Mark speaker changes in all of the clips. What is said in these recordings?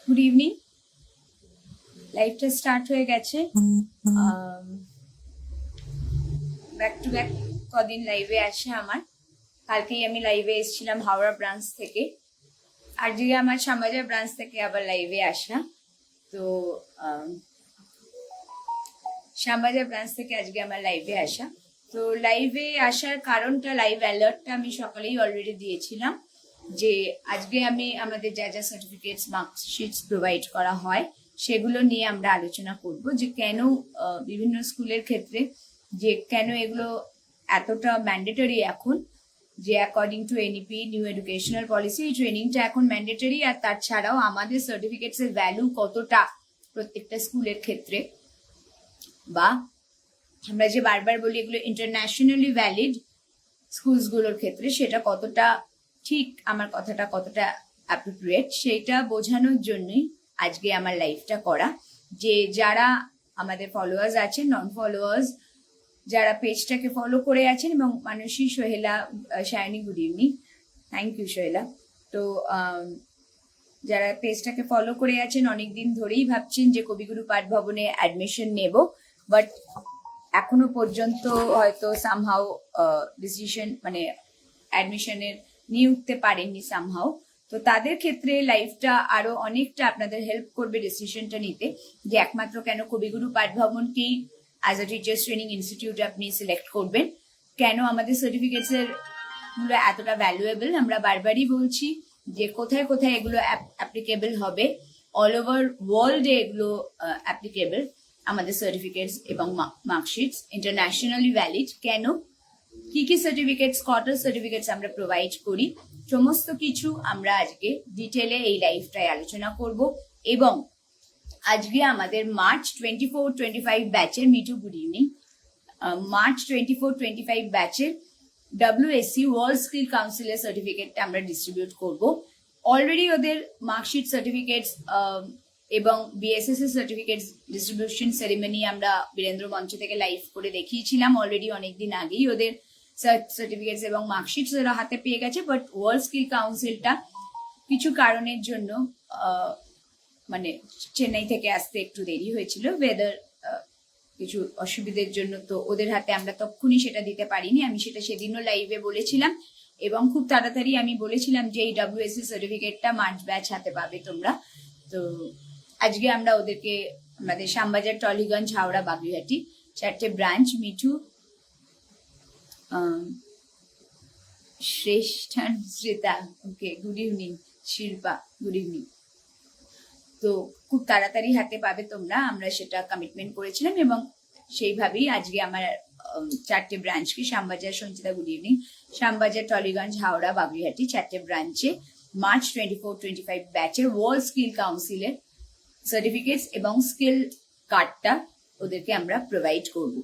Speaker 1: Good evening. লাইভটা start হয়ে গেছে। ব্যাক টু ব্যাক কদিন লাইভে আসে আমার। কালকেই আমি লাইভে এসেছিলাম হাওড়া ব্রাঞ্চ থেকে, আজকে আমার শ্যামবাজার ব্রাঞ্চ থেকে আবার লাইভে আসা। তো শ্যামবাজার ব্রাঞ্চ থেকে আজকে আমার লাইভে আসা। তো লাইভে আসার কারণটা, লাইভ অ্যালার্টটা আমি সকালেই অলরেডি দিয়েছিলাম যে আজকে আমি আমাদের যা যা সার্টিফিকেটস মার্কশিটস প্রোভাইড করা হয় সেগুলো নিয়ে আমরা আলোচনা করব, যে কেন বিভিন্ন স্কুলের ক্ষেত্রে যে কেন এগুলো এতটা ম্যান্ডেটরি এখন, যে according to NEP new educational policy এই ট্রেনিংটা এখন ম্যান্ডেটরি। আর তার ছাড়াও আমাদের সার্টিফিকেটস এর ভ্যালু কতটা প্রত্যেকটা স্কুলের ক্ষেত্রে, বা আমরা যে বারবার বলি এগুলো ইন্টারন্যাশনালি ভ্যালিড স্কুলসগুলোর ক্ষেত্রে সেটা কতটা ঠিক, আমার কথাটা কতটা অ্যাপ্রোপ্রিয়েট সেটা বোঝানোর জন্যই আজকে আমার লাইভটা করা। যে যারা আমাদের ফলোয়ার্স আছেন, নন ফলোয়ার্স যারা পেজটাকে ফলো করে আছেন, এবং Mansi, Sohela, Shayani, good evening, thank you Sohela. তো যারা পেজটাকে ফলো করে আছেন অনেকদিন ধরেই ভাবছেন যে কবিগুরু পাঠ ভবনে অ্যাডমিশন নেব, বাট এখনো পর্যন্ত হয়তো সামহাও ডিসিশন মানে অ্যাডমিশনের নিয়ে উঠতে পারেননি সামহাও। তো তাদের ক্ষেত্রে লাইফটা আরো অনেকটা আপনাদের হেল্প করবে ডিসিশনটা নিতে, যে একমাত্র কেন কবিগুরু পাঠ ভবনকেই as a teachers training institute আপনি সিলেক্ট করবেন, কেন আমাদের সার্টিফিকেটস এর গুলো এতটা ভ্যালুয়েবল। আমরা বারবারই বলছি যে কোথায় কোথায় এগুলো অ্যাপ্লিকেবল হবে, অল ওভার ওয়ার্ল্ডে এগুলো অ্যাপ্লিকেবল আমাদের সার্টিফিকেটস এবং মার্কশিটস, ইন্টারন্যাশনালি ভ্যালিড। কেন, কি কি সার্টিফিকেটস, কটা সার্টিফিকেটস আমরা প্রোভাইড করি, সমস্ত কিছু আমরা আজকে ডিটেলে এই লাইভটায় আলোচনা করব। এবং আজকে আমাদের মার্চ 24-25 ব্যাচের, মিটু গুড ইভিনিং, মার্চ 24-25 ব্যাচের WSC ওয়ার্ল্ড স্কিল কাউন্সিলের সার্টিফিকেটটা আমরা ডিস্ট্রিবিউট করব। অলরেডি ওদের মার্কশিট সার্টিফিকেটস এবং বিএসএস এর সার্টিফিকেটস ডিস্ট্রিবিউশন সেরিমনি আমরা বীরেন্দ্র মঞ্চ থেকে লাইভ করে দেখিয়েছিলাম অলরেডি অনেকদিন আগেই। ওদের সার্টিফিকেটস এবং মার্কশিটস ওরা হাতে পেয়ে গেছে, বাট ওয়ার্ল্ড স্কিল কাউন্সিলটা কিছু কারণের জন্য মানে চেন্নাই থেকে আসতে একটু দেরি হয়েছিল, ওয়েদার কিছু অসুবিধার জন্য। তো ওদের হাতে আমরা তখনই সেটা দিতে পারিনি। আমি সেটা সেদিনও লাইভে বলেছিলাম, এবং খুব তাড়াতাড়ি আমি বলেছিলাম যে এই WSC সার্টিফিকেটটা মার্চ ব্যাচ হাতে পাবে তোমরা। তো আজকে আমরা ওদেরকে আমাদের শ্যামবাজার, টলিগঞ্জ, হাওড়া, বাগুইহাটি 4টে branch, Mithu, Shreshthan, Shreta, okay good evening, Shilpa good evening. তো খুব তাড়াতাড়ি হাতে পাবে তোমরা, আমরা সেটা কমিটমেন্ট করেছিলাম, এবং সেইভাবেই আজকে আমার 4টে ব্রাঞ্চকে, শ্যামবাজার, সঞ্চিতা গুড ইভিনিং, শ্যামবাজার, টলিগঞ্জ, হাওড়া, বাগুইহাটি 4টে ব্রাঞ্চে মার্চ 24-25 ব্যাচের ওয়ার্ল্ড স্কিল কাউন্সিলের সার্টিফিকেটস এবং স্কিল কার্ডটা ওদেরকে আমরা প্রোভাইড করব।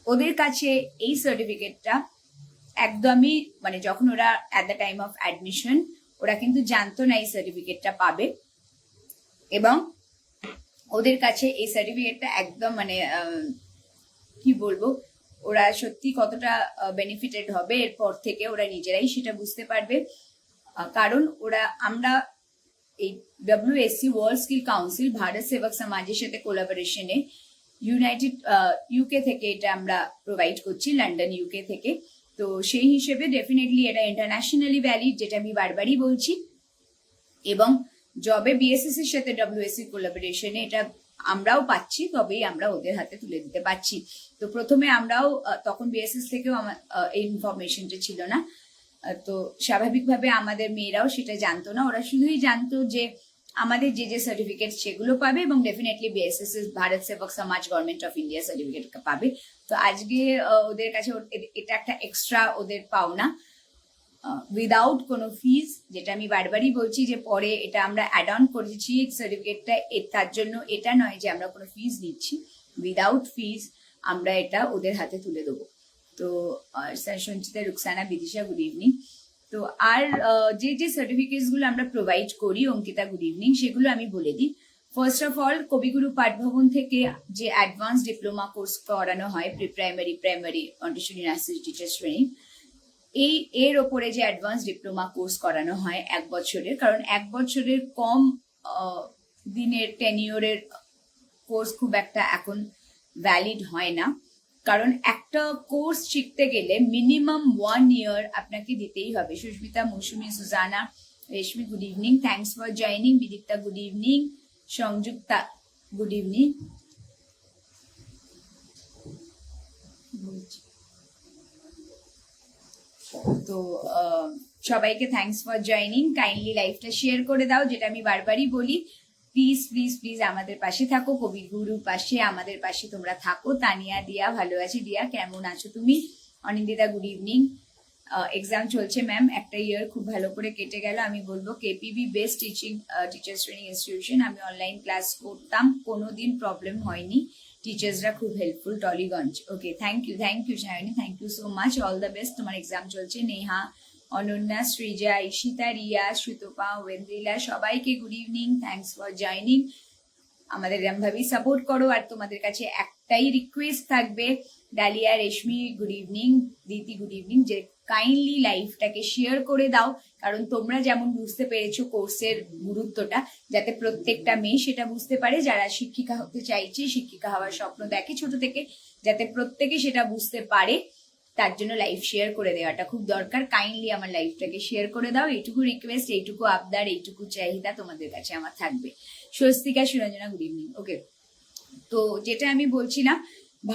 Speaker 1: ওদের কাছে এই সার্টিফিকেটটা একদমই মানে যখন ওরা at the time of admission ওরা কিন্তু জানতো না এই সার্টিফিকেটটা পাবে, এবং ওদের কাছে এই সার্টিফিকেটটা একদম মানে কি বলবো, ওরা সত্যি কতটা বেনিফিটেড হবে এরপর থেকে ওরা নিজেরাই সেটা বুঝতে পারবে। কারণ আমরা এই WSC world skill council Bharat সেবক সমাজের সাথে কোলাবোরেশনে ইউনাইটেড ইউকে থেকে এটা আমরা প্রোভাইড করছি, লন্ডন ইউকে থেকে। তো সেই হিসেবে ডেফিনেটলি এটা ইন্টারন্যাশনালি ভ্যালিড, যেটা আমি বারবারই বলছি। এবং জবে বিএসএস এর সাথে WSC কোলাবোরেশনে এটা আমরাও পাচ্ছি, তবেই আমরা ওদের হাতে তুলে দিতে পারছি। তো প্রথমে আমরাও তখন বিএসএস থেকেও এই ইনফরমেশনটা ছিল না, তো স্বাভাবিকভাবে আমাদের মেয়েরাও সেটা জানতো না। ওরা শুধুই জানতো যে আমাদের যে যে সার্টিফিকেট সেগুলো পাবে, এবং ডেফিনেটলি বিএসএস ভারত সেবক সমাজ গভর্নমেন্ট অফ ইন্ডিয়া সার্টিফিকেট পাবে। তো আজকে ওদের কাছে এটা একটা এক্সট্রা ওদের পাওনা, উইদাউট কোনো ফিজ, যেটা আমি বারবারই বলছি যে পরে এটা আমরা অ্যাড অন করেছি সার্টিফিকেটটা, তার জন্য এটা নয় যে আমরা কোনো ফিজ নিচ্ছি, উইদাউট ফিজ আমরা এটা ওদের হাতে তুলে দেবো। তো sir, Sanchita, Ruksana, Bidisha good evening. তো আর যে যে সার্টিফিকেটস গুলো আমরা প্রোভাইড করি, অঙ্কিতা গুড ইভিনিং, সেগুলো আমি বলে দিই। ফার্স্ট অফ অল, কবিগুরু পাঠ ভবন থেকে যে অ্যাডভান্স ডিপ্লোমা কোর্স করানো হয়, pre primary Montessori nursery teachers training, এর ওপরে যে অ্যাডভান্স ডিপ্লোমা কোর্স করানো হয় 1 বছরের, কারণ 1 বছরের কম দিনের টেনিওরের কোর্স খুব একটা এখন ভ্যালিড হয় না, কারণ একটা কোর্স শিখতে গেলে মিনিমাম 1 ইয়ার আপনাকে দিতেই হবে। Susmita, Mousumi, Sujana, Reshmi, good evening, thanks for joining. Bidipta, good evening. Sanjukta, good evening. তো সবাইকে থ্যাংকস ফর জয়নিং। কাইন্ডলি লাইভটা শেয়ার করে দাও, যেটা আমি বারবারই বলি। প্লিজ প্লিজ প্লিজ আমাদের পাশে থাকো, কবির গুরুর পাশে আমাদের পাশে তোমরা থাকো। তানিয়া, দিয়া, ভালো আছি। দিয়া, কেমন আছো তুমি? Anindita, good evening. এক্সাম চলছে ম্যাম, একটা ইয়ার খুব ভালো করে কেটে গেল। আমি বলবো KPB best teachers training institution. আমি অনলাইন ক্লাস করতাম, কোনোদিন প্রবলেম হয়নি, টিচার্সরা খুব helpful. Tollygunge, okay, thank you Sayani, thank you so much, all the best. তোমার এক্সাম চলছে। নেহা, অনন্যা, সৃজা, ঈশিতা, রিয়া, শ্রুতপা, ওয়েন্দ্রিলা, সবাইকে good evening, thanks for joining. আমাদের এরমভাবেই সাপোর্ট করো। আর তোমাদের কাছে একটাই রিকোয়েস্ট থাকবে, ডালিয়া, রেশমি, গুড ইভিনিং, দিতি, গুড ইভিনিং, যে কাইন্ডলি লাইফটাকে শেয়ার করে দাও, কারণ তোমরা যেমন বুঝতে পেরেছো কোর্সের গুরুত্বটা, যাতে প্রত্যেকটা মেয়ে সেটা বুঝতে পারে, যারা শিক্ষিকা হতে চাইছে, শিক্ষিকা হওয়ার স্বপ্ন দেখে ছোট থেকে, যাতে প্রত্যেকে সেটা বুঝতে পারে, তার জন্য লাইভ শেয়ার করে দেওয়াটা খুব দরকার। কাইন্ডলি আমার লাইফটাকে শেয়ার করে দাও, এইটুকু রিকোয়েস্ট, এইটুকু আবদার, এইটুকু চাহিদা তোমাদের কাছে আমার থাকবে। Swastika, Suranjana, good evening. Okay, তো যেটা আমি বলছিলাম,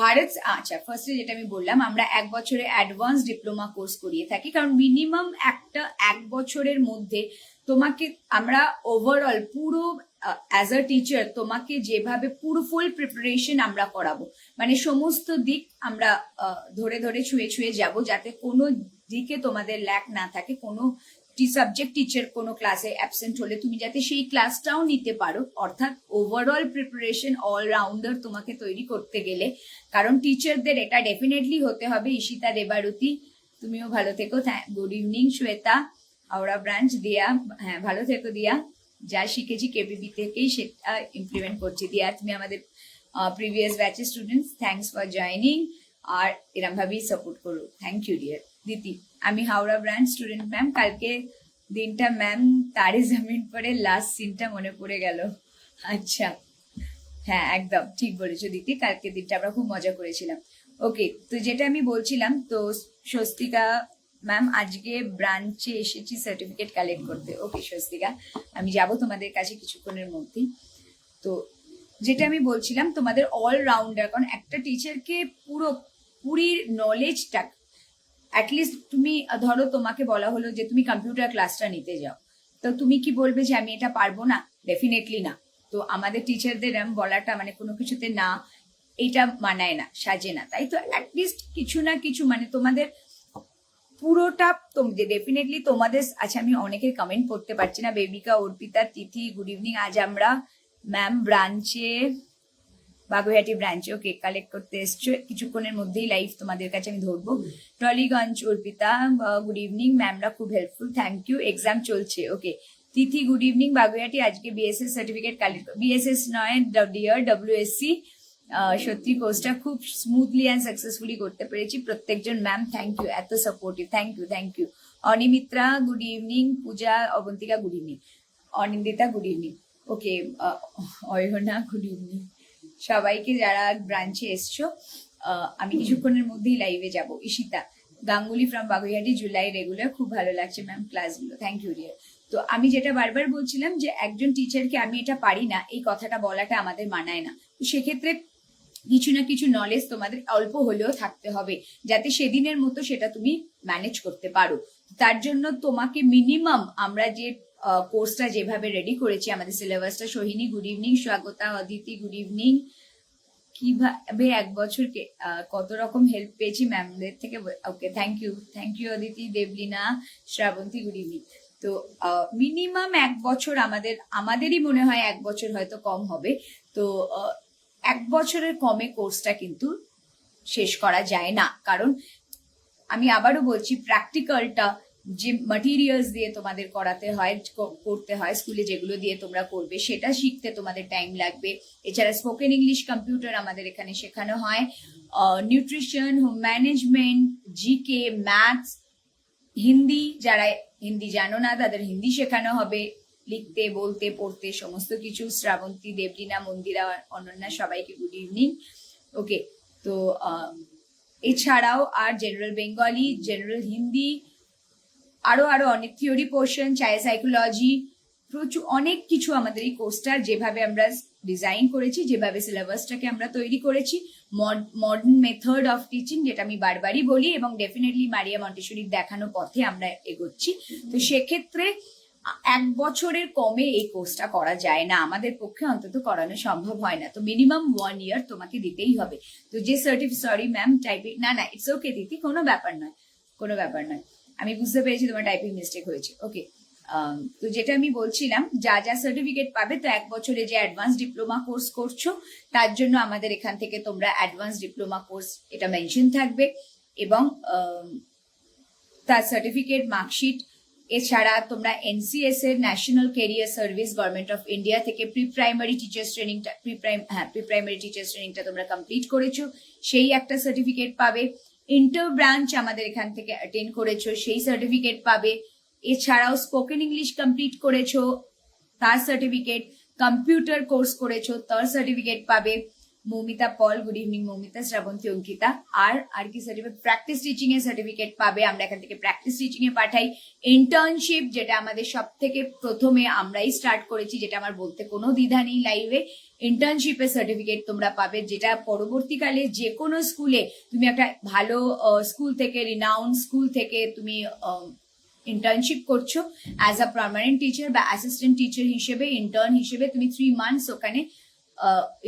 Speaker 1: ভারত, আচ্ছা, ফার্স্টে যেটা আমি বললাম, আমরা 1 বছরে অ্যাডভান্স ডিপ্লোমা কোর্স করিয়ে থাকি, কারণ মিনিমাম 1 বছরের মধ্যে তোমাকে আমরা ওভারঅল পুরো অ্যাজ আ টিচার তোমাকে যেভাবে পুরো ফুল প্রিপারেশন আমরা করাবো, মানে সমস্ত দিক আমরা ধরে ধরে ছুঁয়ে ছুঁয়ে যাব, যাতে কোনো দিকে তোমাদের ল্যাক না থাকে। কোনো সাবজেক্ট টিচার কোনো ক্লাসে অ্যাবসেন্ট হলে তুমি যাতে সেই ক্লাসটাও নিতে পারো, অর্থাৎ ওভারঅল প্রিপারেশন অলরাউন্ডার তোমাকে তৈরি করতে গেলে, কারণ টিচারদের এটা ডেফিনেটলি হতে হবে। ঈশিতা, দেবারতী, তুমিও ভালো থেকো, good evening. Shweta, Howrah branch. দিয়া, হ্যাঁ ভালো থেকো দিয়া, যা শিখেছি কেপিবি থেকেই সেটা ইমপ্লিমেন্ট করছি। দিয়া, তুমি আমাদের প্রিভিয়াস ব্যাচের স্টুডেন্টস, থ্যাংকস ফর জয়নিং, আর এরম ভাবেই সাপোর্ট করো। Thank you dear. দিতি, আমি হাওড়া ব্রাঞ্চ স্টুডেন্ট ম্যাম। কালকে দিনটা ম্যাম তারে জামিন পরে লাস্ট সিনটা মনে পড়ে গেল। আচ্ছা, হ্যাঁ একদম ঠিক বলেছো দিদি, কালকে দিনটা আমরা খুব মজা করেছিলাম। ওকে, তো যেটা আমি বলছিলাম, তো স্বস্তিকা ম্যাম, আজকে ব্রাঞ্চে এসেছি সার্টিফিকেট কালেক্ট করতে। ওকে স্বস্তিকা, আমি যাব তোমাদের কাছে কিছুক্ষণের মধ্যেই। তো যেটা আমি বলছিলাম, তোমাদের অলরাউন্ডার, কারণ একটা টিচারকে পুরি নলেজটা, অ্যাটলিস্ট তুমি ধরো তোমাকে বলা হলো যে তুমি কম্পিউটার ক্লাসটা নিতে যাও, তো তুমি কি বলবে যে আমি এটা পারবো না? ডেফিনেটলি না। তো আমাদের টিচারদের বলাটা মানে কোনো কিছুতে না, এটা মানায় না, সাজে না, তাই তো অ্যাটলিস্ট কিছু না কিছু, মানে তোমাদের পুরোটা ডেফিনেটলি তোমাদের। আচ্ছা, আমি অনেকের কমেন্ট পড়তে পারছি না। বেবিকা, অর্পিতা, তিথি, গুড ইভিনিং। আজ আমরা ম্যাম ব্রাঞ্চে, বাগুইহাটি ব্রাঞ্চে, ওকে, কালেক্ট করতে এসছো, কিছুক্ষণের মধ্যেই লাইভ তোমাদের কাছে আমি ধরবো। টলিগঞ্জ, অর্পিতা, গুড ইভিনিং, ম্যামরা খুব হেল্পফুল, থ্যাংক ইউ, এক্সাম চলছে। Okay, Tithi, good evening. Baguiati, আজকে বিএসএস সার্টিফিকেট কালেক্ট, বিএসএস নয় ডিয়ার, ডব্লিউএসসি। সত্যি কোর্সটা খুব স্মুথলি অ্যান্ড সাকসেসফুলি করতে পেরেছি। প্রত্যেকজন ম্যাম থ্যাংক ইউ, এত supportive, thank you. Animitra, good evening. Puja, Abantika, good evening. Anindita, good evening. Okay, Ayana, good evening. সবাইকে যারা ব্রাঞ্চে এসছো, আমি কিছুক্ষণের মধ্যেই লাইভে যাব। ঈশিতা গাঙ্গুলি ফ্রম বাগুইহাটি, জুলাই রেগুলার, খুব ভালো লাগছে ম্যাম ক্লাসগুলো, থ্যাংক ইউ ডিয়ার। তো আমি যেটা বারবার বলছিলাম, যে একজন টিচারকে আমি এটা পারি না, এই কথাটা বলাটা আমাদের মানায় না। তো সেক্ষেত্রে কিছু না কিছু নলেজ তোমাদের অল্প হলেও থাকতে হবে, যাতে সেদিনের মতো সেটা তুমি ম্যানেজ করতে পারো। তার জন্য তোমাকে মিনিমাম আমরা যে কোর্সটা যেভাবে রেডি করেছি, আমাদের সিলেবাসটা। Sohini, good evening. Swagata, Aditi, good evening. কিভাবে 1 বছরকে কত রকম হেল্প পেয়েছি ম্যামদের থেকে। Okay, thank you Aditi. Debleena, Shrabanti, good evening. তো মিনিমাম 1 বছর আমাদেরই মনে হয় 1 বছর হয়তো কম হবে। তো 1 বছরের কমে কোর্সটা কিন্তু শেষ করা যায় না, কারণ আমি আবারও বলছি, প্র্যাকটিক্যালটা যে ম্যাটেরিয়ালস দিয়ে তোমাদের করতে হয় স্কুলে, যেগুলো দিয়ে তোমরা করবে, সেটা শিখতে তোমাদের টাইম লাগবে। এছাড়া স্পোকেন ইংলিশ, কম্পিউটার আমাদের এখানে শেখানো হয়, nutrition, home management, GK, maths, Hindi, যারা হিন্দি জানো না তাদের হিন্দি শেখানো হবে, লিখতে, বলতে, পড়তে সমস্ত কিছু। শ্রাবন্তী, দেবলীনা, মন্দিরা, অনন্যা সবাইকে গুড ইভিনিং। ওকে, তো এছাড়াও আর জেনারেল বেঙ্গলি, জেনারেল হিন্দি, আরো অনেক থিওরি পোর্শন, চাইল্ড সাইকোলজি, প্রচুর অনেক কিছু আমাদের এই কোর্সটা যেভাবে আমরা ডিজাইন করেছি, যেভাবে সিলেবাসটাকে আমরা তৈরি করেছি, মডার্ন মেথড অফ টিচিং, যেটা আমি বারবারই বলি, এবং ডেফিনেটলি মারিয়া মন্টেসরির দেখানো পথে আমরা এগোচ্ছি। তো সেক্ষেত্রে 1 বছরের কমে এই কোর্সটা করা যায় না, আমাদের পক্ষে অন্তত করানো সম্ভব হয় না। তো মিনিমাম 1 ইয়ার তোমাকে দিতেই হবে। তো যে সরি ম্যাম, টাইপিং না ইটস ওকে দিদি, কোনো ব্যাপার নয়, আমি বুঝতে পেরেছি তোমার টাইপিং মিস্টেক হয়েছে। ওকে, তো যেটা আমি বলছিলাম, যা সার্টিফিকেট পাবে, তো 1 বছরে যে অ্যাডভান্স ডিপ্লোমা কোর্স করছো তার জন্য আমাদের এখান থেকে তোমরা অ্যাডভান্স ডিপ্লোমা কোর্স এটা মেনশন থাকবে, এবং তার সার্টিফিকেট, মার্কশিট, এছাড়া তোমরা এনসিএস এর national career service government of India থেকে প্রি প্রাইমারি টিচার্স ট্রেনিংটা তোমরা কমপ্লিট করেছো, সেই একটা সার্টিফিকেট পাবে। ইন্টার ব্রাঞ্চ আমাদের এখান থেকে অ্যাটেন্ড করেছো, সেই সার্টিফিকেট পাবে। এছাড়াও স্পোকেন ইংলিশ কমপ্লিট করেছো, তার সার্টিফিকেট, কম্পিউটার কোর্স করেছো, তার সার্টিফিকেট পাবে। মৌমিতা পল, গুড ইভিনিং মৌমিতা, শ্রাবন্তী, অঙ্কিতা। আর কি সার্টিফিকেট? প্র্যাকটিস টিচিং এর সার্টিফিকেট পাবে, আমরা এখান থেকে প্র্যাকটিস টিচিং এ পাঠাই। ইন্টার্নশিপ, যেটা আমাদের সব থেকে প্রথমে আমরাই স্টার্ট করেছি, যেটা আমার বলতে কোনো দ্বিধা নেই লাইভে, ইন্টার্নশিপের সার্টিফিকেট তোমরা পাবে, যেটা পরবর্তীকালে যে কোনো স্কুলে তুমি একটা ভালো স্কুল থেকে, রিনাউন্ড স্কুল থেকে তুমি ইন্টার্নশিপ করছো অ্যাজ আ পার্মানেন্ট টিচার বা অ্যাসিস্ট্যান্ট টিচার হিসেবে, ইন্টার্ন হিসেবে তুমি 3 মান্থস ওখানে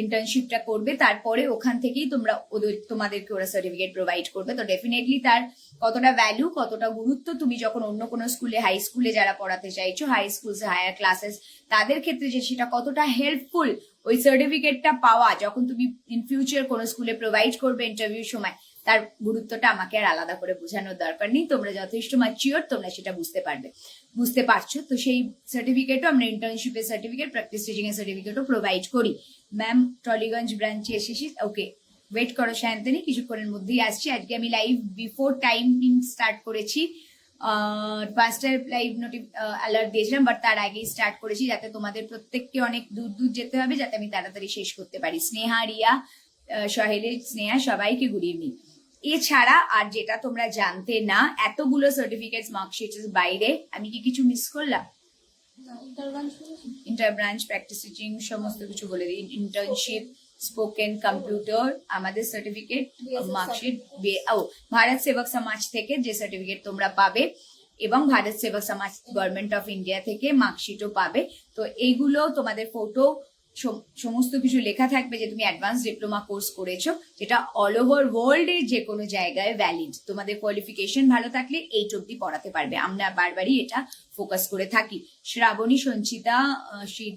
Speaker 1: ইন্টার্নশিপটা করবে, তারপরে ওখান থেকেই তোমাদেরকে ওরা সার্টিফিকেট প্রোভাইড করবে। তো ডেফিনেটলি তার কতটা ভ্যালু, কতটা গুরুত্ব তুমি যখন অন্য কোনো স্কুলে, হাই স্কুলে যারা পড়াতে চাইছো, হাই স্কুল, হায়ার ক্লাসেস, তাদের ক্ষেত্রে যে সেটা কতটা হেল্পফুল ওই সার্টিফিকেটটা পাওয়া, যখন তুমি ইন ফিউচার কোনো স্কুলে প্রোভাইড করবে ইন্টারভিউর সময়, তার গুরুত্বটা আমাকে আর আলাদা করে বোঝানোর দরকার নেই। তোমরা যথেষ্ট ম্যাচিওর, তোমরা সেটা বুঝতে পারছো। তো সেই সার্টিফিকেটও আমরা, ইন্টার্নশিপের সার্টিফিকেট, প্র্যাকটিস টিচিং এর সার্টিফিকেটও প্রোভাইড করি। ম্যাম টলিগঞ্জ ব্রাঞ্চে এসেছি। ওকে, ওয়েট করো সায়ন্তনী, কিছুক্ষণের মধ্যেই আসছি। আজকে আমি লাইভ বিফোর টাইমিং স্টার্ট করেছি, 5টার লাইভ অ্যালার্ট দিয়েছিলাম, বাট তার আগেই স্টার্ট করেছি, যাতে তোমাদের প্রত্যেককে অনেক দূর যেতে হবে, যাতে আমি তাড়াতাড়ি শেষ করতে পারি। স্নেহা, রিয়া, সহেলি, স্নেহা, সবাইকে গুড ইভিনিং। এছাড়া আর যেটা তোমরা জানতে না, এতগুলো সার্টিফিকেটস, মার্কশিটের বাইরে আমি কি কিছু মিস করলাম? ইন্টার ব্রাঞ্চ, প্র্যাকটিস টিচিং, সমস্ত কিছু বলে দিই। ইন্টার্নশিপ, স্পোকেন, কম্পিউটার, আমাদের সার্টিফিকেট, মার্কশিট, ভারত সেবক সমাজ থেকে যে সার্টিফিকেট তোমরা পাবে, এবং ভারত সেবক সমাজ গভর্নমেন্ট অফ ইন্ডিয়া থেকে মার্কশিটও পাবে। তো এইগুলো তোমাদের ফটো, সমস্ত কিছু লেখা থাকবে যে তুমি অ্যাডভান্স ডিপ্লোমা কোর্স করেছো, যেটা অল ওভার ওয়ার্ল্ড এর যে কোনো জায়গায় ভ্যালিড। তোমাদের কোয়ালিফিকেশন ভালো থাকলে 8 অব্দি পড়াতে পারবে, আমরা বারবারই এটা ফোকাস করে থাকি। শ্রাবণী, সঞ্চিতা,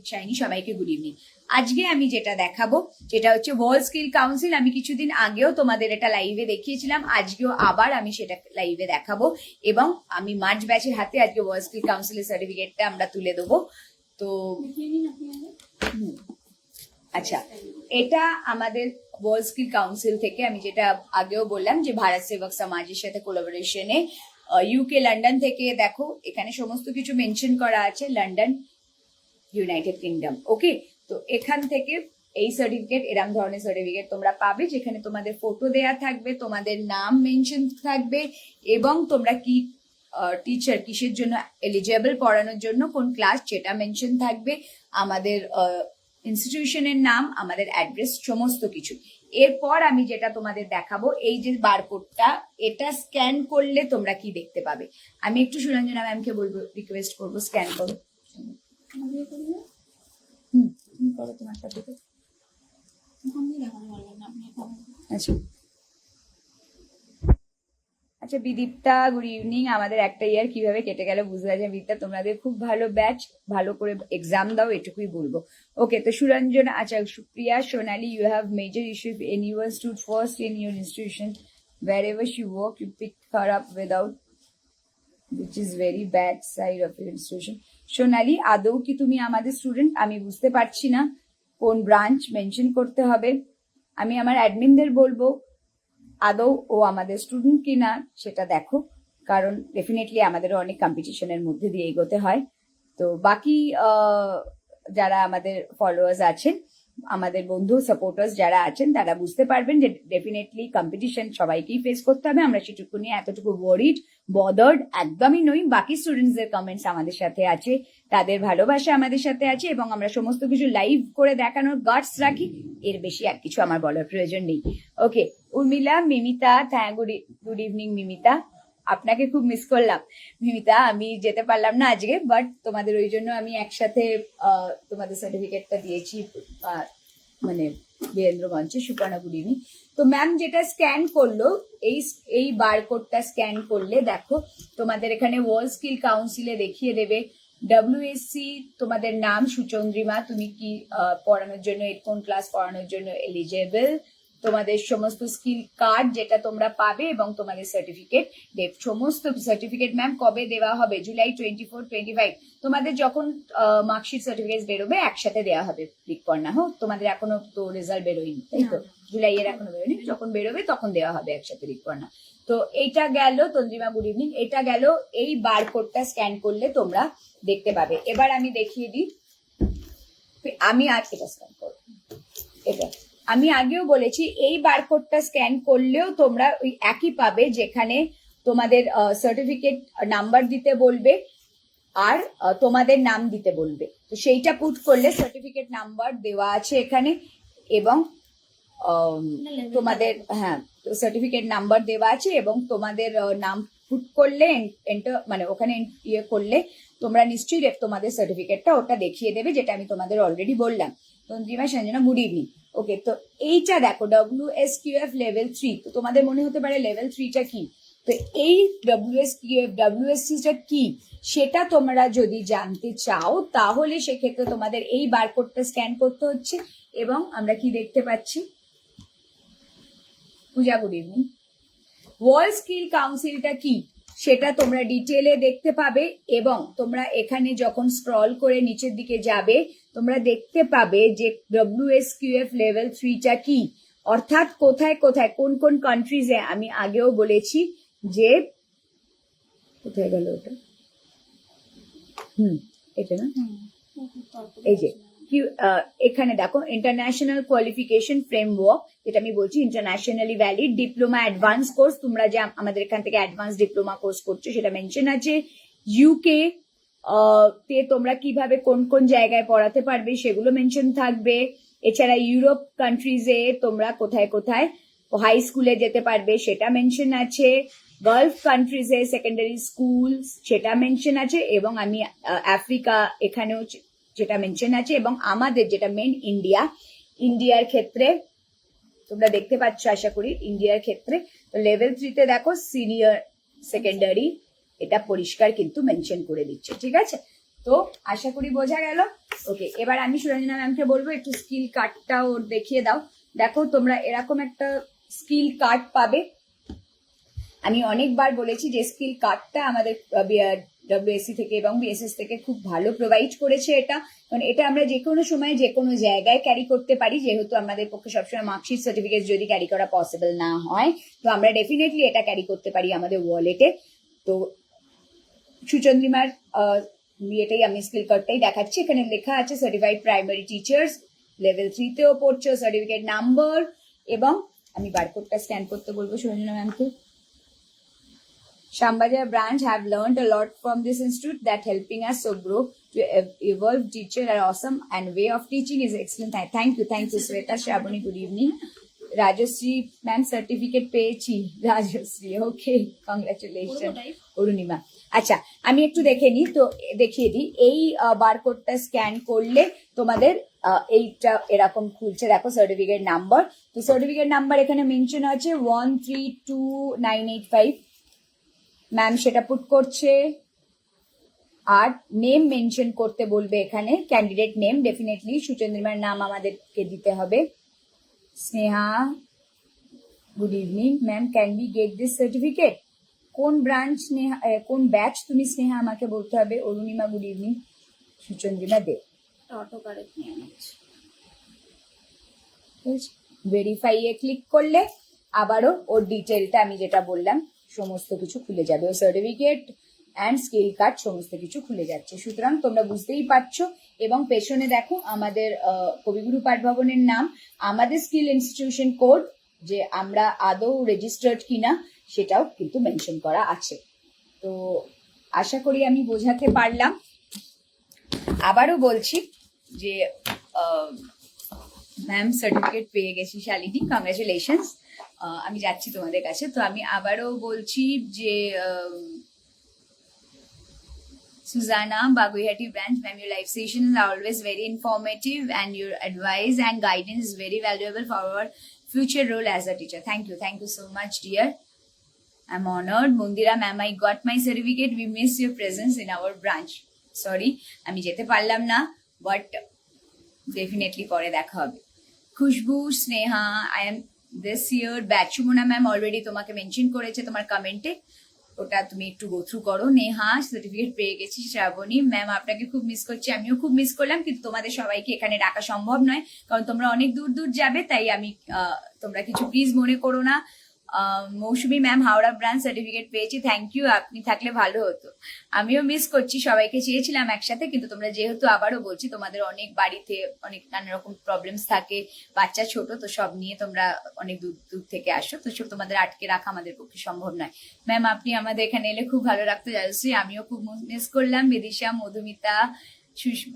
Speaker 1: শাইনি, সবাইকে গুড ইভিনিং। আজকে আমি যেটা দেখাবো যেটা হচ্ছে ওয়ার্ল্ড স্কিল কাউন্সিল। আমি কিছুদিন আগেও তোমাদের এটা লাইভে দেখিয়েছিলাম, আজকেও আবার আমি সেটা লাইভে দেখাবো, এবং আমি মার্চ ব্যাচের হাতে আজকে ওয়ার্ল্ড স্কিল কাউন্সিলের সার্টিফিকেটটা আমরা তুলে দেবো। তো আচ্ছা, এটা আমাদের ওয়ার্ল্ড স্কিল কাউন্সিল থেকে, আমি যেটা আগেও বললাম যে ভারত সেবক সমাজের সাথে কোলাবোরেশনে, ইউকে, লন্ডন থেকে, দেখো এখানে সমস্ত কিছু মেনশন করা আছে, লন্ডন, ইউনাইটেড কিংডম। ওকে, তো এখান থেকে এই সার্টিফিকেট, এরম ধরনের সার্টিফিকেট তোমরা পাবে, যেখানে তোমাদের ফটো দেয়া থাকবে, তোমাদের নাম মেনশন থাকবে, এবং তোমরা কি টিচার, কিসের জন্য এলিজিবল, পড়ানোর জন্য কোন ক্লাস, সেটা মেনশন থাকবে, আমাদের ইনস্টিটিউশনের নাম, আমাদের অ্যাড্রেস, সমস্ত কিছু। এরপর আমি যেটা তোমাদের দেখাবো, এই যে বারকোডটা, এটা স্ক্যান করলে তোমরা কি দেখতে পাবে। আমি একটু সুরঞ্জনা ম্যামকে বলবো, রিকোয়েস্ট করবো, স্ক্যান করো। তুমি করো তোমারটা থেকে। আচ্ছা আচ্ছা, বিদীপ্তা, গুড ইভিনিং। আমাদের একটা ইয়ার কিভাবে কেটে গেল বুঝতে পারছি। বিদীপ্তা, তোমাদের খুব ভালো ব্যাচ, ভালো করে এক্সাম দাও, এটুকুই বলবো। ওকে, তো সুরঞ্জনা, আচ্ছা, Supriya, Sonali, you have major issue if anyone stood first in your institution, wherever she work, you pick her up without, which is very bad side of your institution. সোনালি, আদৌ কি তুমি আমাদের স্টুডেন্ট? আমি বুঝতে পারছি না কোন ব্রাঞ্চ মেনশন করতে হবে। আমি আমার অ্যাডমিনদের বলবো আদৌ ও আমাদের স্টুডেন্ট কিনা সেটা দেখো, কারণ ডেফিনেটলি আমাদেরও অনেক কম্পিটিশনের মধ্যে দিয়ে এগোতে হয়। তো বাকি যারা আমাদের ফলোয়ার্স আছেন, আমাদের বন্ধু সাপোর্টার্স যারা আছেন, তারা বুঝতে পারবেন যে ডেফিনেটলি কম্পিটিশন সবাইকেই ফেস করতে হবে। আমরা সেটুকু নিয়ে এতটুকু ওয়ারিড বদার্ড একদমই নই। বাকি স্টুডেন্টসদের কমেন্টস আমাদের সাথে আছে, তাদের ভালোবাসা আমাদের সাথে আছে, এবং আমরা সমস্ত কিছু লাইভ করে দেখানোর গাটস রাখি। এর বেশি আর কিছু আমার বলার প্রয়োজন নেই। ওকে, উর্মিলা, মিমিতা, গুড ইভিনিং মিমিতা, আপনাকে খুব মিস করলাম মিমিতা। আমি যেতে পারলাম না আজকে, বাট তোমাদের ওই জন্য আমি একসাথে তোমাদের সার্টিফিকেটটা দিয়েছি, মানে বীরেন্দ্র মঞ্চে। Suparna, good evening. তো ম্যাম যেটা স্ক্যান করলো, এই বারকোডটা স্ক্যান করলে দেখো তোমাদের এখানে ওয়ার্ল্ড স্কিল কাউন্সিলে দেখিয়ে দেবে WSC, তোমাদের নাম সুচন্দ্রিমা, তুমি কি পড়ানোর জন্য, কোন ক্লাস পড়ানোর জন্য এলিজেবল, তোমাদের সমস্ত স্কিল কার্ড যেটা তোমরা পাবে, এবং তোমাদের সার্টিফিকেট। সমস্ত সার্টিফিকেট ম্যাম কবে দেওয়া হবে? জুলাই 24-25। তোমাদের যখন মার্কশিট সার্টিফিকেট বেরোবে একসাথে দেওয়া হবে ঋকপর্ণা। হোক, তোমাদের এখনো তো রেজাল্ট বেরোয়নি, তাই তো? জুলাই এর এখনো বেরোয়নি, যখন বেরোবে তখন দেওয়া হবে একসাথে ঋকপর্ণা। তো এইটা গেল তন্দ্রিমা, গুড ইভিনিং। এটা গেল, এই বারকোডটা স্ক্যান করলে তোমরা দেখতে পাবে। এবার আমি দেখিয়ে দিই, আমি আজ এটা স্ক্যান করব। এটা আমি আগেও বলেছি, এই বারকোডটা স্ক্যান করলেও তোমরা ওই একই পাবে, যেখানে তোমাদের সার্টিফিকেট নাম্বার দিতে বলবে আর তোমাদের নাম দিতে বলবে। তো সেইটা পুট করলে সার্টিফিকেট নাম্বার দেওয়া আছে এখানে, এবং তোমাদের সার্টিফিকেট নাম্বার দেওয়া আছে, এবং তোমাদের নাম পুট করলে এন্টার, মানে ওখানে ইয়ে করলে তোমরা নিশ্চয়ই তোমাদের সার্টিফিকেটটা ওটা দেখিয়ে দেবে, যেটা আমি তোমাদের অলরেডি বললাম। Tandrima, Sanjana, good evening. Okay, তো এইটা দেখো WSQF লেভেল 3। তো তোমাদের মনে হতে পারে লেভেল 3টা কি? তো এই WSCটা কি সেটা তোমরা যদি জানতে চাও, তাহলে সেক্ষেত্রে তোমাদের এই বারকোডটা স্ক্যান করতে হচ্ছে। এবং আমরা কি দেখতে পাচ্ছি, পূজা, গুড ইভিনিং। ওয়ার্ল্ড স্কিল কাউন্সিলটা কি সেটা তোমরা ডিটেলে দেখতে পাবে, এবং তোমরা এখানে যখন স্ক্রল করে নিচের দিকে যাবে, তোমরা দেখতে পাবে যে WSQF লেভেল 3টা কি, অর্থাৎ কোথায় কোথায় কোন কোন কান্ট্রিজে। আমি আগেও বলেছি যে, কোথায় গেল ওটা, এটা না, এই যে এখানে দেখো ইন্টারন্যাশনাল কোয়ালিফিকেশন ফ্রেমওয়ার্ক, যেটা আমি বলছি internationally valid diploma advance course. তোমরা যে আমাদের এখান থেকে অ্যাডভান্স ডিপ্লোমা কোর্স করছো সেটা মেনশন আছে। ইউকে তে তোমরা কিভাবে কোন কোন জায়গায় পড়াতে পারবে সেগুলো মেনশন থাকবে। এছাড়া ইউরোপ কান্ট্রিজে তোমরা কোথায় কোথায় হাই স্কুলে যেতে পারবে সেটা মেনশন আছে। গালফ কান্ট্রিজে সেকেন্ডারি স্কুল সেটা মেনশন আছে, এবং আমি আফ্রিকা এখানেও যেটা মেনশন আছে, এবং আমাদের যেটা মেন ইন্ডিয়ার ক্ষেত্রে তোমরা দেখতে পাচ্ছ আশা করি। ইন্ডিয়ার ক্ষেত্রে তো লেভেল 3তে দেখো সিনিয়র সেকেন্ডারি, এটা পরিষ্কার কিন্তু মেনশন করে দিচ্ছে, ঠিক আছে? তো আশা করি বোঝা গেল। ওকে, এবার আমি সুরঞ্জনা ম্যামকে বলবো একটু স্কিল কার্ডটা ওর দেখিয়ে দাও। দেখো তোমরা এরকম একটা স্কিল কার্ড পাবে। আমি অনেকবার বলেছি যে স্কিল কার্ডটা আমাদের WSC থেকে এবং BSS থেকে খুব ভালো প্রোভাইড করেছে এটা, কারণ এটা আমরা যে কোনো সময় যে কোনো জায়গায় ক্যারি করতে পারি, যেহেতু আমাদের পক্ষে সবসময় মার্কশিট সার্টিফিকেট যদি ক্যারি করা পসিবল না হয়, তো আমরা ডেফিনেটলি এটা ক্যারি করতে পারি আমাদের ওয়ালেটে। তো সুচন্দ্রিমার এটাই আমি স্কিল কার্ডটাই দেখাচ্ছি। এখানে লেখা আছে সার্টিফাইড প্রাইমারি টিচার্স লেভেল 3তেও পড়ছো, সার্টিফিকেট নাম্বার, এবং আমি বারকোডটা স্ক্যান করতে বলবো সুরঞ্জনা ম্যামকে। Shambhaja branch have learned a lot from this institute that helping us so grow to evolve. Teacher are awesome and way of teaching is excellent. Thank you, Sweta, Shabani, good evening. Rajashree ma'am certificate পেয়েছি, Rajashree, okay, congratulations. Arunima, আচ্ছা আমি একটু দেখে নিই, তো দেখিয়ে দিই। এই বারকোডটা স্ক্যান করলে তোমাদের এইটা এরকম খুলছে, দেখো সার্টিফিকেট নাম্বার। তো সার্টিফিকেট নাম্বার এখানে মেনশন আছে 132985। ম্যাম সেটা পুট করছে, আর নেম মেনশন করতে বলবে এখানে, ক্যান্ডিডেট নেম ডেফিনেটলি সুচন্দ্রিমার নাম আমাদেরকে দিতে হবে। Sneha, good evening ma'am, can be get this certificate? কোন ব্রাঞ্চ স্নেহা, কোন ব্যাচ তুমি স্নেহা আমাকে বলতে হবে। Arunima, good evening. Suchandrima Dey, auto correct নিয়ে নিচ্ছি। ভেরিফাই এ ক্লিক করলে আবারও ওর ডিটেলটা আমি যেটা বললাম সমস্ত কিছু খুলে যাবে। ও সার্টিফিকেট অ্যান্ড স্কেল কার্ড সমস্ত কিছু খুলে যাচ্ছে। সুতরাং তোমরা বুঝতেই পারছো। এবং পেছনে দেখো আমাদের কবিগুরু পাঠ ভবনের নাম, আমাদের স্কিল ইনস্টিটিউশন কোড, যে আমরা আদৌ রেজিস্টার্ড কিনা সেটাও কিন্তু মেনশন করা আছে। তো আশা করি আমি বোঝাতে পারলাম। আবারও বলছি যে ম্যাম সার্টিফিকেট পেয়ে গেছি শালিনী, কংগ্রাচুলেশনস। আমি যাচ্ছি তোমাদের কাছে। তো আমি আবারও বলছি যে Susanna, Baguihati branch, ma'am, your live sessions are always very informative and your advice and guidance is very valuable for our future role as a teacher. Thank you so much, dear. I'm honored. Mundira, ma'am, I got my certificate. We miss your presence in our branch. Sorry, আমি যেতে পারলাম না, but definitely পরে দেখা হবে। Khushboo, Sneha, I am this year batch. Sumana ma'am already তোমাকে mention করেছে তোমার কমেন্টে, ওটা তুমি একটু গো থ্রু করো। নেহা, সার্টিফিকেট পেয়ে গেছি। শ্রাবণী ম্যাম, আপনাকে খুব মিস করছি। আমিও খুব মিস করলাম, কিন্তু তোমাদের সবাইকে এখানে ডাকা সম্ভব নয়, কারণ তোমরা অনেক দূর দূর যাবে, তাই আমি তোমরা কিছু প্লিজ মনে করো না। মৌসুমী ম্যাম, হাওড়া ব্রাঞ্চ সার্টিফিকেট পেয়েছি, থ্যাংক ইউ। আপনি থাকলে ভালো হতো। আমিও মিস করছি, সবাইকে চেয়েছিলাম একসাথে, কিন্তু তোমরা যেহেতু, আবারও বলছি, তোমাদের অনেক বাড়িতে অনেক নানা রকম প্রবলেমস থাকে, বাচ্চা ছোট, তো সব নিয়ে তোমরা অনেক দূর দূর থেকে আসো, তো সব তোমাদের আটকে রাখা আমাদের পক্ষে সম্ভব নয়। ম্যাম, আপনি আমাদের এখানে এলে খুব ভালো লাগতো। জানছি, আমিও খুব মিস করলাম। বিদিশা, মধুমিতা,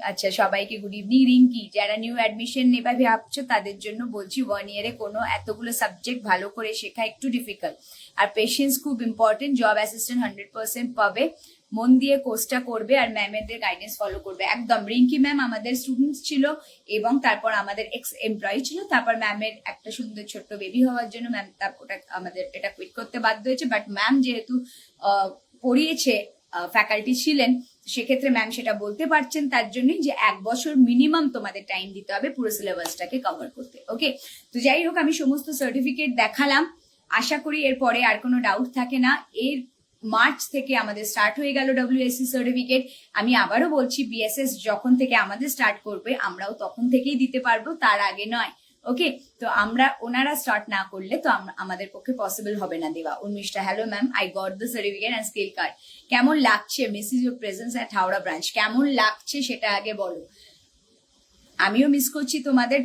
Speaker 1: আচ্ছা, সবাইকে গুড ইভিনিং। রিঙ্কি, যারা নিউ অ্যাডমিশন নেবা ভাবছো তাদের জন্য বলছি, 1 ইয়ারে কোনো এতগুলো সাবজেক্ট ভালো করে শেখা একটু ডিফিকাল্ট, আর পেশেন্স খুব ইম্পর্টেন্ট। জব অ্যাসিস্ট্যান্ট 100% পাবে, মন দিয়ে কোর্সটা করবে আর ম্যামেদের গাইডেন্স ফলো করবে একদম। রিঙ্কি ম্যাম আমাদের স্টুডেন্টস ছিল এবং তারপর আমাদের এক্স এমপ্লয়ি ছিল, তারপর ম্যামের একটা সুন্দর ছোট্ট বেবি হওয়ার জন্য ম্যাম ওটা আমাদের এটা কুইট করতে বাধ্য হয়েছে। বাট ম্যাম যেহেতু পড়িয়েছে, ফ্যাকাল্টি ছিলেন, সেক্ষেত্রে ম্যাম সেটা বলতে পারছেন, তার জন্যই যে 1 বছর মিনিমাম তোমাদের টাইম দিতে হবে পুরো সিলেবাসটাকে কভার করতে। ওকে, তো যাই হোক, আমি সমস্ত সার্টিফিকেট দেখালাম। আশা করি এরপরে আর কোনো ডাউট থাকে না। এর মার্চ থেকে আমাদের স্টার্ট হয়ে গেল WSC সার্টিফিকেট। আমি আবারও বলছি, BSS যখন থেকে আমাদের স্টার্ট করবে, আমরাও তখন থেকেই দিতে পারবো, তার আগে নয়। ওকে, তো ওনারা স্টার্ট না করলে তো আমাদের পক্ষে পসিবল হবে না দেওয়া। Urmishtha, hello ma'am, I got the certificate and scale card. কেমন লাগছে misses your presence at Howrah branch? কেমন লাগছে সেটা আগে বলো। আমিও মিস করছি তোমাদের।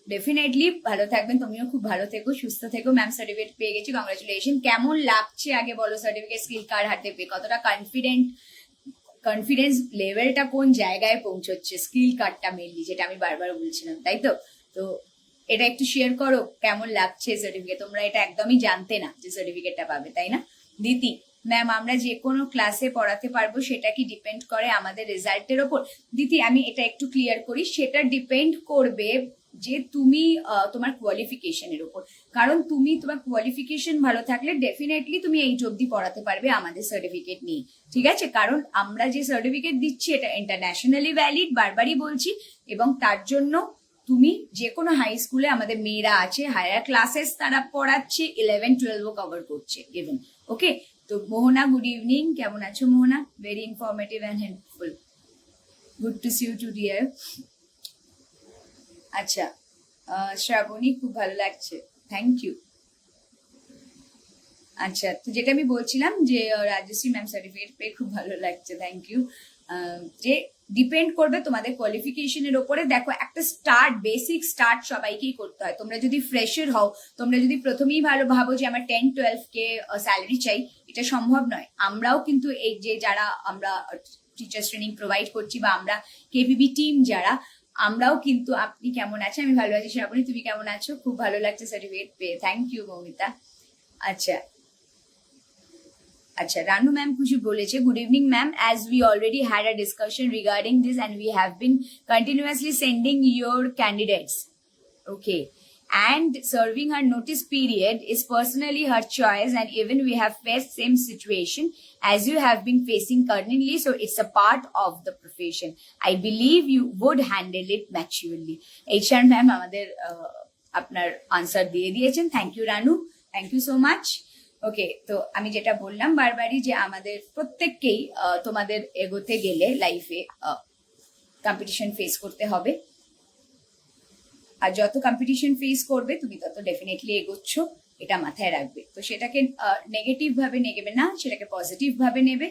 Speaker 1: ডেফিনেটলি ভালো থাকবেন, তুমিও খুব ভালো থেকো, সুস্থ থেকো। ম্যাম সার্টিফিকেট পেয়ে গেছি, কংগ্রাচুলেশন। কেমন লাগছে আগে বলো, সার্টিফিকেট, স্কিল কার্ড হাতে পেয়ে কতটা কনফিডেন্স লেভেলটা কোন জায়গায় পৌঁছচ্ছে? স্কিল কার্ডটা মেনলি, যেটা আমি বারবার বলছিলাম, তাই তো? তো এটা একটু শেয়ার করো, কেমন লাগছে সার্টিফিকেট। তোমরা এটা একদমই জানতে না যে সার্টিফিকেটটা পাবে, তাই না? দিতি, ম্যাম, আমরা যে কোনো ক্লাসে পড়াতে পারবো, সেটা কি ডিপেন্ড করে আমাদের রেজাল্টের ওপর? দিদি, আমি এটা একটু ক্লিয়ার করি। সেটা ডিপেন্ড করবে যে তুমি তোমার কোয়ালিফিকেশনের উপর, কারণ তুমি তোমার কোয়ালিফিকেশন ভালো থাকলে ডেফিনেটলি তুমি এই অবধি পড়াতে পারবে আমাদের সার্টিফিকেট নিয়ে, ঠিক আছে? কারণ আমরা যে সার্টিফিকেট দিচ্ছি এটা ইন্টারন্যাশনালি ভ্যালিড, বারবারই বলছি, এবং তার জন্য তুমি যে কোনো হাই স্কুলে, আমাদের মেয়েরা আছে হায়ার ক্লাসেস, তারা পড়াচ্ছে, 11-12ও কভার করছে ইভেন। ওকে, তো মোহনা, গুড ইভিনিং, কেমন আছো Mohona? Very informative and helpful, good to see you too dear. আচ্ছা, শ্রাবণী, খুব ভালো লাগছে, থ্যাংক ইউ। আচ্ছা, তো যেটা আমি বলছিলাম যে রাজশ্রী ম্যাম সার্টিফিকেট পেয়ে খুব ভালো লাগছে, থ্যাংক ইউ। যে ডিপেন্ড করবে তোমাদের কোয়ালিফিকেশনের ওপরে। দেখো, একটা বেসিক স্টার্ট সবাইকেই করতে হয়। তোমরা যদি ফ্রেশার হও, তোমরা যদি প্রথমেই ভাবো যে আমার 10-12K স্যালারি চাই, এটা সম্ভব নয়। আমরাও কিন্তু এই যে যারা আমরা টিচার্স ট্রেনিং প্রোভাইড করছি, বা আমরা KVB টিম যারা, আমরাও কিন্তু, আপনি কেমন আছেন? আমি ভালো আছি। শ্রাবণী, তুমি কেমন আছো? খুব ভালো লাগছে সার্টিফিকেট পেয়ে, থ্যাংক ইউ মৌমিতা। আচ্ছা, রানু ম্যাম খুশি বলেছে, good evening ma'am, as we already had a discussion regarding this and we have been continuously sending your candidates, okay, and serving her notice period is personally her choice, and even we have faced same situation as you have been facing currently, so it's a part of the profession. I believe you would handle it maturely. HR ma'am আমাদের আপনার answer দিয়ে দিয়েছেন, thank you Ranu, thank you so much. Okay, তো আমি যেটা বললাম বারবারই, যে আমাদের প্রত্যেককেই তোমাদের এগোতে গেলে লাইফে কম্পিটিশন ফেস করতে হবে, আর যত কম্পিটিশন ফেস করবে তুমি তত ডেফিনেটলি এগোচ্ছ, এটা মাথায় রাখবে। তো সেটাকে নেগেটিভ ভাবে নেবে না, সেটাকে পজিটিভ ভাবে নেবে,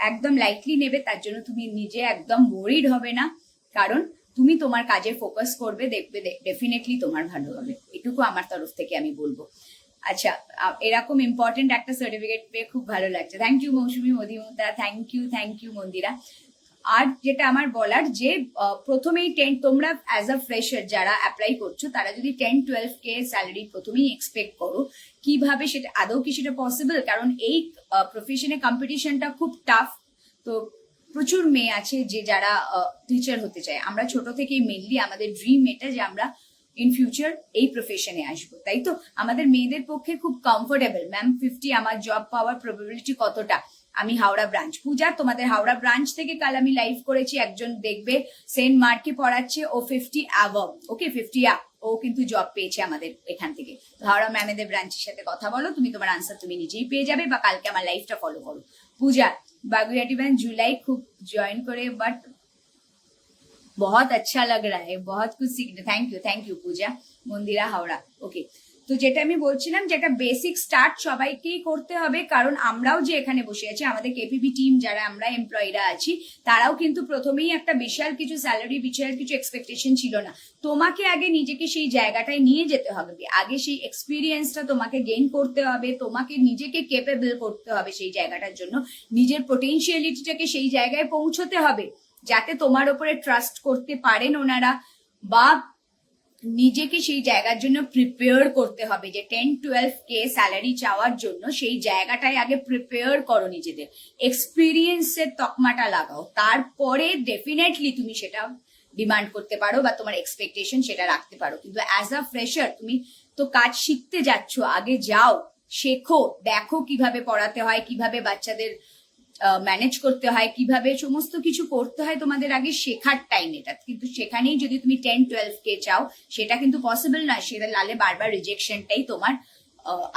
Speaker 1: একদম লাইটলি নেবে, তার জন্য তুমি নিজে একদম ওরিড হবে না, কারণ তুমি তোমার কাজে ফোকাস করবে, দেখবে ডেফিনেটলি তোমার ভালো হবে। এটুকু আমার তরফ থেকে আমি বলবো। আচ্ছা, এরকম ইম্পর্টেন্ট একটা সার্টিফিকেট পেয়ে খুব ভালো লাগছে। Thank you Mousumi Madimita, thank you Mandira. আর যেটা আমার বলার যে প্রথমেই তোমরা অ্যাজ আ ফ্রেশার যারা অ্যাপ্লাই করছো, তারা যদি 10-12K স্যালারি প্রথমেই এক্সপেক্ট করো, কিভাবে সেটা আদৌ কি সেটা পসিবল? কারণ এই প্রফেশনে কম্পিটিশনটা খুব টাফ। তো প্রচুর মেয়ে আছে যে যারা টিচার হতে চায়। আমরা ছোট থেকেই মেনলি আমাদের ড্রিম এটা যে আমরা ইন ফিউচার এই প্রফেশনে আসবো, তাই তো? আমাদের মেয়েদের পক্ষে খুব কমফোর্টেবল। ম্যাম 50 আমার জব পাওয়ার প্রবাবিলিটি কতটা? আমি হাওড়া ব্রাঞ্চ, পূজা তোমাদের হাওড়া ব্রাঞ্চ থেকে কাল আমি লাইভ করেছি, একজন দেখবে সেন্ট মার্কে পড়াচ্ছে, ও 50 অ্যাবভ, ওকে 50 আপ, ও কিন্তু জব পেয়েছে আমাদের এখান থেকে। হাওড়া ম্যামেদের ব্রাঞ্চের সাথে কথা বলো, তুমি তোমার আনসার তুমি নিজেই পেয়ে যাবে, বা কালকে আমার লাইভটা ফলো করো। পূজা बागुयाटी बहन जुलाई खूब ज्वाइन करे, बट बहुत अच्छा लग रहा है, बहुत कुछ सीखने। Thank you Puja. Mandira Howrah, okay. তো যেটা আমি বলছিলাম, যেটা বেসিক স্টার্ট সবাইকেই করতে হবে, কারণ আমরাও যে এখানে বসে আছি, আমাদের কেপিবি টিম যারা আমরা এমপ্লয়িরা আছি, তারাও কিন্তু প্রথমেই একটা বিশাল কিছু স্যালারি, বিশাল কিছু এক্সপেকটেশন ছিল না। তোমাকে আগে নিজেকে সেই জায়গাটায় নিয়ে যেতে হবে, আগে সেই এক্সপিরিয়েন্সটা তোমাকে গেইন করতে হবে, তোমাকে নিজেকে কেপেবল করতে হবে সেই জায়গাটার জন্য, নিজের পোটেনশিয়ালিটিটাকে সেই জায়গায় পৌঁছতে হবে যাতে তোমার ওপরে ট্রাস্ট করতে পারেন ওনারা, বা নিজেকে সেই জায়গার জন্য প্রিপেয়ার করতে হবে যে 10-12K স্যালারি চাওয়ার জন্য সেই জায়গাটায় আগে প্রিপেয়ার করো, নিজেদের এক্সপিরিয়েন্সের তকমাটা লাগাও, তারপরে ডেফিনেটলি তুমি সেটা ডিমান্ড করতে পারো বা তোমার এক্সপেকটেশন সেটা রাখতে পারো। কিন্তু অ্যাজ আ ফ্রেশার তুমি তো কাজ শিখতে যাচ্ছ, আগে যাও, শেখো, দেখো কিভাবে পড়াতে হয়, কিভাবে বাচ্চাদের ম্যানেজ করতে হয়, কিভাবে সমস্ত কিছু করতে হয়, তোমাদের আগে শেখার টাইম এটা। কিন্তু সেখানেই যদি তুমি 10-12K চাও, সেটা কিন্তু পসিবল নয়, সেটা লালে বারবার রিজেকশনটাই তোমার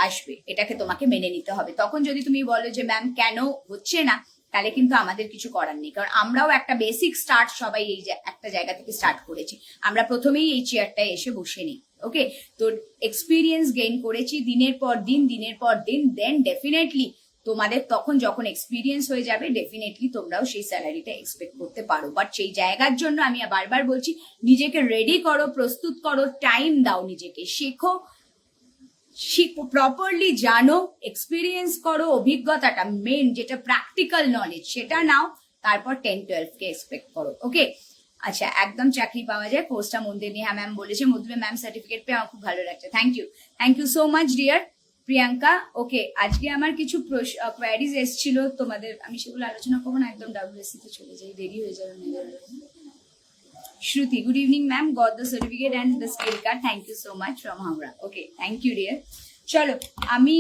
Speaker 1: আসবে, এটাকে তোমাকে মেনে নিতে হবে। তখন যদি তুমি বলো যে ম্যাম কেন হচ্ছে না, তাহলে কিন্তু আমাদের কিছু করার নেই, কারণ আমরাও একটা বেসিক স্টার্ট সবাই এই একটা জায়গা থেকে স্টার্ট করেছি, আমরা প্রথমেই এই চেয়ারটায় এসে বসে নিই, ওকে। তো এক্সপিরিয়েন্স গেইন করেছি দিনের পর দিন, দেন ডেফিনেটলি তোমাদের তখন যখন এক্সপিরিয়েন্স হয়ে যাবে, ডেফিনেটলি তোমরাও সেই স্যালারিটা এক্সপেক্ট করতে পারো। বাট সেই জায়গার জন্য আমি বারবার বলছি, নিজেকে রেডি করো, প্রস্তুত করো, টাইম দাও, নিজেকে শেখো, প্রপারলি জানো, এক্সপিরিয়েন্স করো, অভিজ্ঞতাটা মেন, যেটা প্র্যাকটিক্যাল নলেজ সেটা নাও, তারপর 10-12K এক্সপেক্ট করো, ওকে। আচ্ছা, একদম চাকরি পাওয়া যায়, কোর্সটা মন্দির নিয়ে, হ্যাঁ ম্যাম বলেছে, মধুবে ম্যাম সার্টিফিকেট পেয়ে আমার খুব ভালো লাগছে। Thank you so much dear Priyanka. Okay, আজকে আমার কিছু কোয়ারিজ এসেছিল তোমাদের, আমি সেগুলো আলোচনা করবো না, একদম WSC তে চলে যাই, দেরি হয়ে যাবে। Shruti, good evening ma'am, got the certificate and the skill card, thank you so much from Howrah, okay, thank you dear। চলো, আমি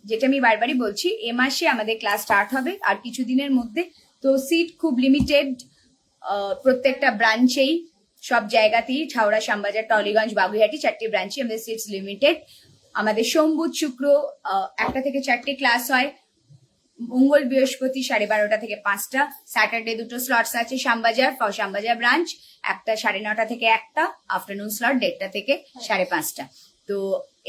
Speaker 1: যেটা আমি বারবারই বলছি, এ মাসে আমাদের ক্লাস স্টার্ট হবে আর কিছুদিনের মধ্যে। তো সিট খুব লিমিটেড, প্রত্যেকটা ব্রাঞ্চেই, সব জায়গাতেই, হাওড়া, শ্যামবাজার, টলিগঞ্জ, বাগুইহাটি, 4টে ব্রাঞ্চে আমাদের সিটস লিমিটেড। আমাদের সোম, বুধ, শুক্র 1টা থেকে 4টে ক্লাস হয়, মঙ্গল, বৃহস্পতি 12:30 থেকে 5টা, স্যাটারডে 2টো স্লটস আছে, শ্যামবাজার ব্রাঞ্চ, একটা 9:30 থেকে 1টা, আফটারনুন স্লট 1:30 থেকে 5:30। তো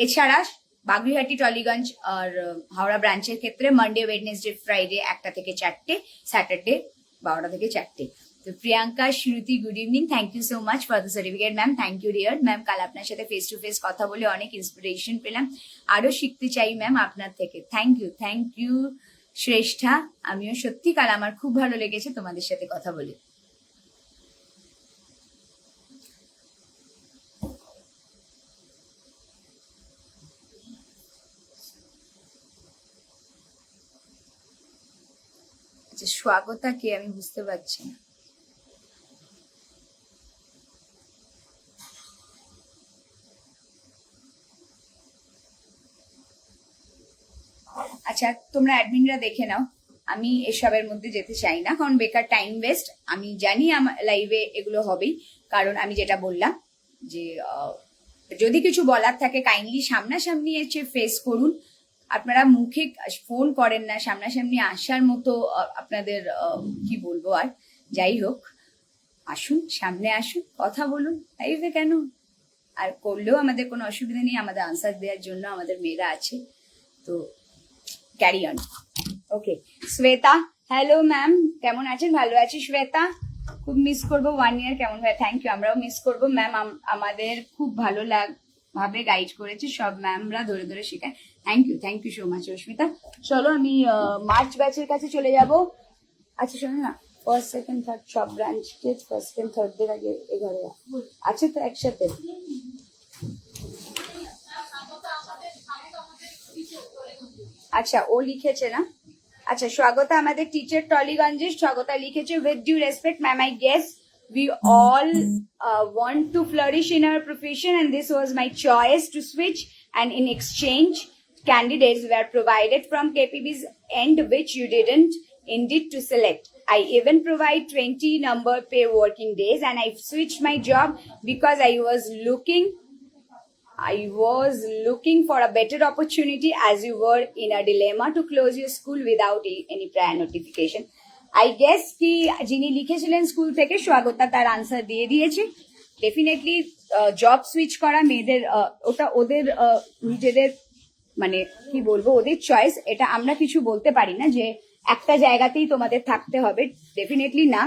Speaker 1: এছাড়া বাগুইহাটি, টলিগঞ্জ আর হাওড়া ব্রাঞ্চের ক্ষেত্রে মানডে, ওয়েডনেসডে, ফ্রাইডে 1টা থেকে 4টে, স্যাটারডে 12টা থেকে 4টে। তো Priyanka, Shruti, good evening, thank you so much for the certificate ma'am, thank you dear ma'am. কাল আপনার সাথে ফেস টু ফেস কথা বলে অনেক ইন্সপিরেশন পেলাম, আরো শিখতে চাই ম্যাম আপনার থেকে। থ্যাংক ইউ শ্রেষ্ঠা, আমিও সত্যি কাল আমার খুব ভালো লেগেছে তোমাদের সাথে কথা বলে। আচ্ছা, স্বাগতা কে আমি বুঝতে পারছি না। আচ্ছা, তোমরা অ্যাডমিনরা দেখে নাও, আমি এসবের মধ্যে যেতে চাই না, কারণ বেকার টাইম ওয়েস্ট। আমি জানি আমার লাইভে এগুলো হবেই, কারণ আমি যেটা বললাম যে যদি কিছু বলার থাকে কাইন্ডলি সামনাসামনি এসে ফেস করুন। আপনারা মুখে ফোন করেন না, সামনাসামনি আসার মতো আপনাদের কি বলবো, আর যাই হোক, আসুন, সামনে আসুন, কথা বলুন, লাইভে কেন, আর করলেও আমাদের কোনো অসুবিধা নেই, আমাদের আনসার দেওয়ার জন্য আমাদের মেয়েরা আছে। তো carry on. Okay, Shweta, hello ma'am, কেমন আছেন? ভালো আছি শ্বেতা, খুব মিস করবো 1 ইয়ার, কেমন হয়? থ্যাংক ইউ, আমরাও মিস করবো ম্যাম, আমাদের খুব ভালো ভাবে গাইড করেছে, সব ম্যামরা ধরে ধরে শেখায়। Thank you so much Rashmita. চলো আমি মার্চ ব্যাচের কাছে চলে যাব। আচ্ছা শোনো না, ফার্স্ট সেকেন্ড থার্ড সব ব্রাঞ্চকে ফার্স্ট সেকেন্ড থার্ডদের আগে এ ঘরে আছে তো একসাথে। আচ্ছা ও লিখেছে না, আচ্ছা স্বাগতা আমাদের টিচার টলিগঞ্জে, স্বাগতা লিখেছে with due respect ma'am, I guess we all want to flourish in our profession and this was my choice to switch, and in exchange candidates were provided from KPB's end which you didn't indeed to select. I even provide 20 number pay working days and I switched my job because I was looking for a better opportunity as you were in a dilemma to close your school without any prior notification. I guess কি যিনি লিখেছিলেন school থেকে, স্বাগতা তার answer দিয়ে দিয়েছে। Definitely job switch করা মেয়েদের ওটা ওদের নিজেদের মানে কি বলবো ওদের চয়েস, এটা আমরা কিছু বলতে পারি না যে একটা জায়গাতেই তোমাদের থাকতে হবে, ডেফিনেটলি না।